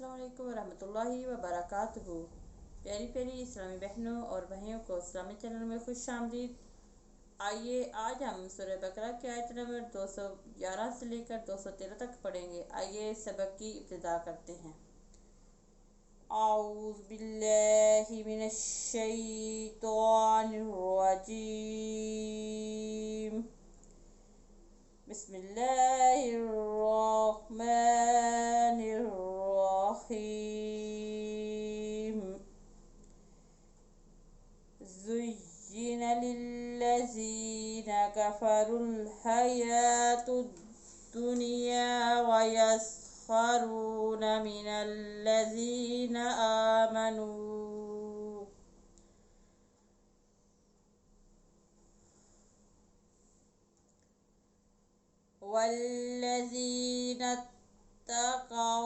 अस्सलाम वालेकुम रहमतुल्लाहि व बरकातुहू। प्यारी प्यारी इस्लामी बहनों और भाइयों को इस्लामी चैनल में खुश आमदीद। आइए आज हम सूरह बकरा की आयत नंबर 211 से लेकर 213 तक पढ़ेंगे। आइए सबक की इब्तिदा करते हैं। औज़ु बिल्लाहि मिनश शैतानिर रजीम। बिस्मिल्लाहिर्रहमानिर्रहीम। ज़ुय्यिना लिल्लज़ीना कफ़रुल हयातुद दुनिया व यस्ख़रूना मिनल्लज़ीना आमनू वल्लज़ीना इत्तक़ौ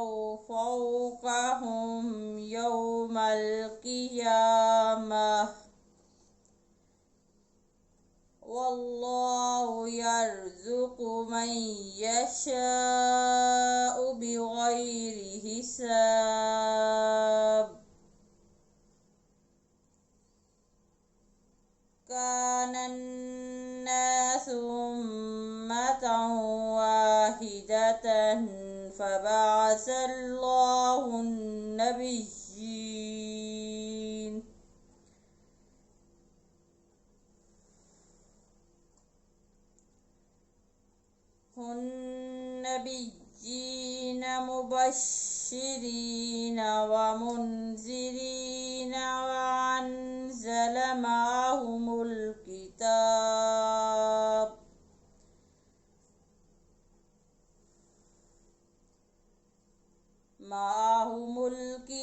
फ़ौक़हुम यौमल क़ियामह वल्लाहु यर्ज़ुक़ु मन यशाअु बिग़ैरि हिसाब। कानन नासु उम्मतन वाहिदतन फ़बअसल्लाहु नबिय्यीन नबिय्यीन मुबश्शिरीन व मुनज़िरीन व अंज़ल मअहुमुल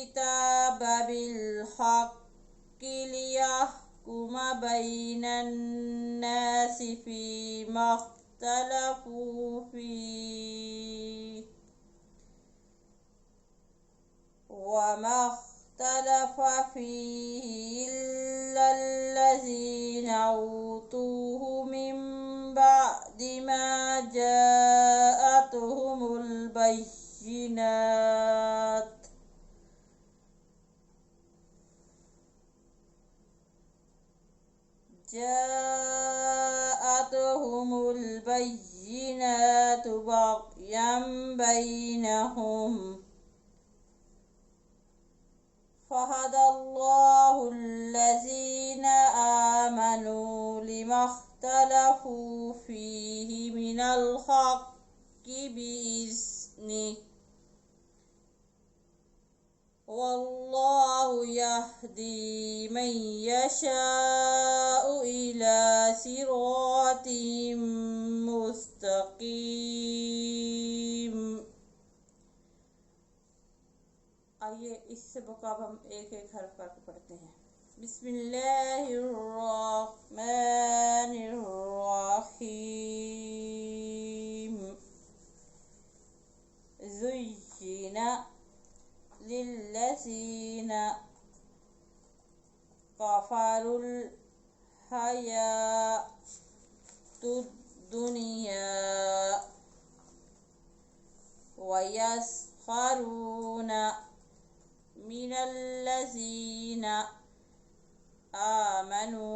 किताब बिल्हक़्क़ि लियहकुम बैनन नासि फ़ीमा इख्तलफ़ू फ़ीहि वमा इख्तलफ़ फ़ीहि इल्लल्लज़ीना ऊतूहु मिन बअदि मा जाअतहुमुल बय्यिनात बग़यन बैनहुम फ़हदल्लाहुल्लज़ीना आमनू लिमा इख्तलफ़ू फ़ीहि मिनल हक़्क़ि बिइज़्निहि वल्लाहु यहदी मन यशाअु इला सिरातिम मुस्तक़ीम। आइए इस सबक अब हम एक एक हर्फ करके पढ़ते हैं। बिस्मिल्लाहिर्रहमानिर्रहीम। ज़ुय्यिना लिल्लज़ीना कफ़रुल हयातुद दुनिया व यस्ख़रूना मिनल्लज़ीना आमनू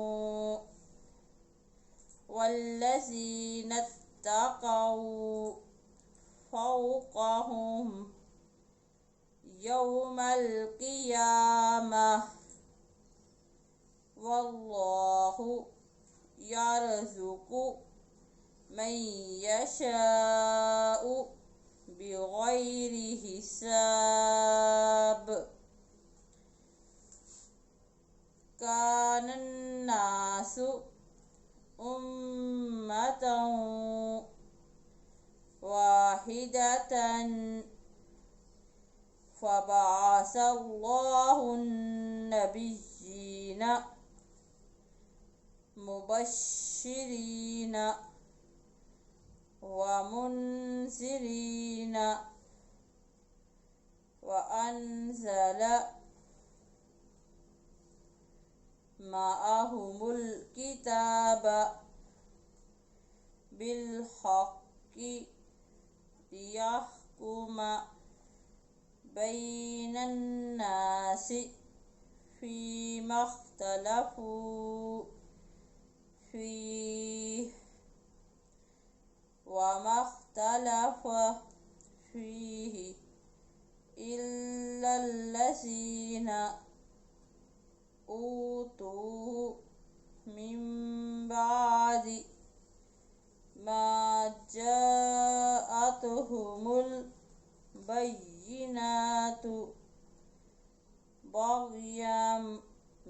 वल्लज़ीना इत्तक़ौ फ़ौक़हुम यौमल क़ियामह वल्लाहु यर्ज़ुक़ु मन यशाअु बिग़ैरि हिसाब। कानन नासु उम्मतन वाहिदतन फ़बअसल्लाहु नबिय्यीन मुबश्शिरीन व मुनज़िरीन व अंज़ल मअहुमुल किताब बिल्हक़्क़ि लियहकुम बैनन्नासि फ़ीमा इख्तलफ़ू फ़ीह वमा इख्तलफ़ फ़ीह इल्लल्लज़ीना ऊतूहु मिन बादि मा जाअतहुमुल बय्यिनातु बग़यम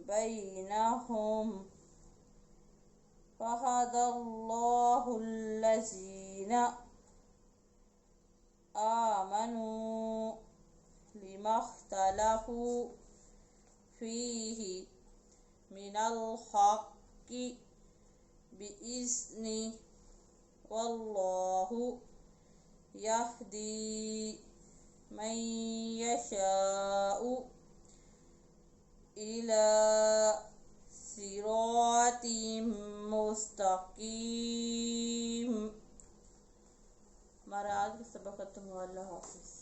बैनहुम फ़हदल्लाहुल्लज़ीना आमनू लिमा इख्तलफ़ू फ़ीहि मिनल हक़्क़ि बिइज़्निहि वल्लाहु यहदी मन यशाअु इला सिरातिम मुस्तक़ीम। हमारा आज का सबक खत्म हुआ। अल्लाह हाफ़िज़।